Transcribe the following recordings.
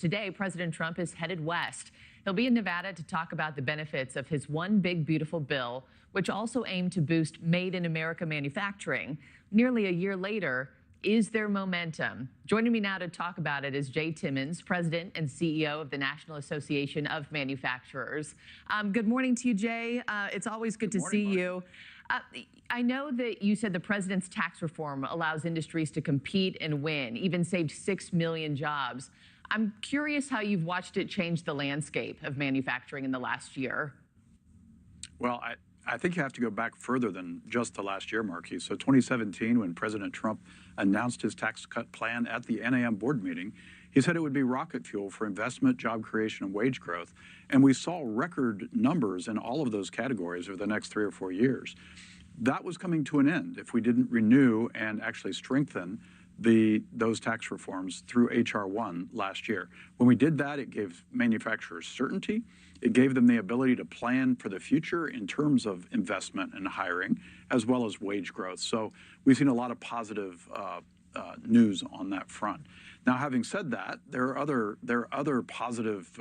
Today, President Trump is headed west. He'll be in Nevada to talk about the benefits of his One Big Beautiful Bill, which also aimed to boost Made in America manufacturing. Nearly a year later, is there momentum? Joining me now to talk about it is Timmons, President and CEO of the National Association of Manufacturers. Good morning to you, Jay. It's always good to see you. I know that you said the president's tax reform allows industries to compete and win, even saved 6 million jobs. I'm curious how you've watched it change the landscape of manufacturing in the last year. Well, I think you have to go back further than just the last year, Marquis. So 2017, when President Trump announced his tax cut plan at the NAM board meeting, he said it would be rocket fuel for investment, job creation, and wage growth. And we saw record numbers in all of those categories over the next 3 or 4 years. That was coming to an end if we didn't renew and actually strengthen those tax reforms through H.R. 1 last year. When we did that, it gave manufacturers certainty. It gave them the ability to plan for the future in terms of investment and hiring, as well as wage growth. So we've seen a lot of positive news on that front. Now, having said that, there are other positive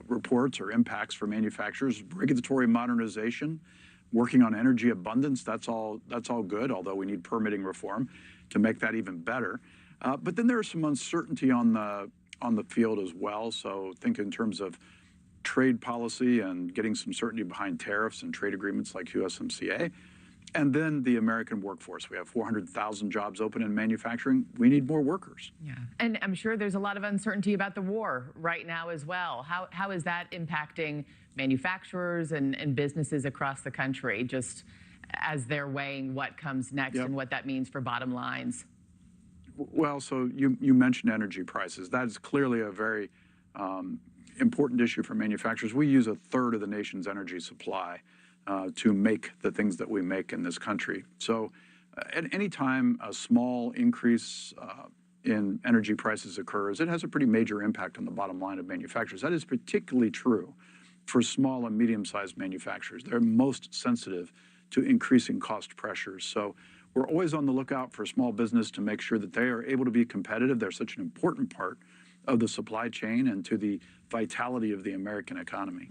reports or impacts for manufacturers. Regulatory modernization, working on energy abundance, that's all good, although we need permitting reform to make that even better. But then there's some uncertainty on the field as well. So think in terms of trade policy and getting some certainty behind tariffs and trade agreements like USMCA. And then the American workforce. We have 400,000 jobs open in manufacturing. We need more workers. Yeah, and I'm sure there's a lot of uncertainty about the war right now as well. How is that impacting manufacturers and businesses across the country, just as they're weighing what comes next and what that means for bottom lines? Well, so you mentioned energy prices. That is clearly a very important issue for manufacturers. We use 1/3 of the nation's energy supply to make the things that we make in this country. So at any time a small increase in energy prices occurs, it has a pretty major impact on the bottom line of manufacturers. That is particularly true for small and medium-sized manufacturers. They're most sensitive to increasing cost pressures. So we're always on the lookout for small business to make sure that they are able to be competitive. They're such an important part of the supply chain and to the vitality of the American economy.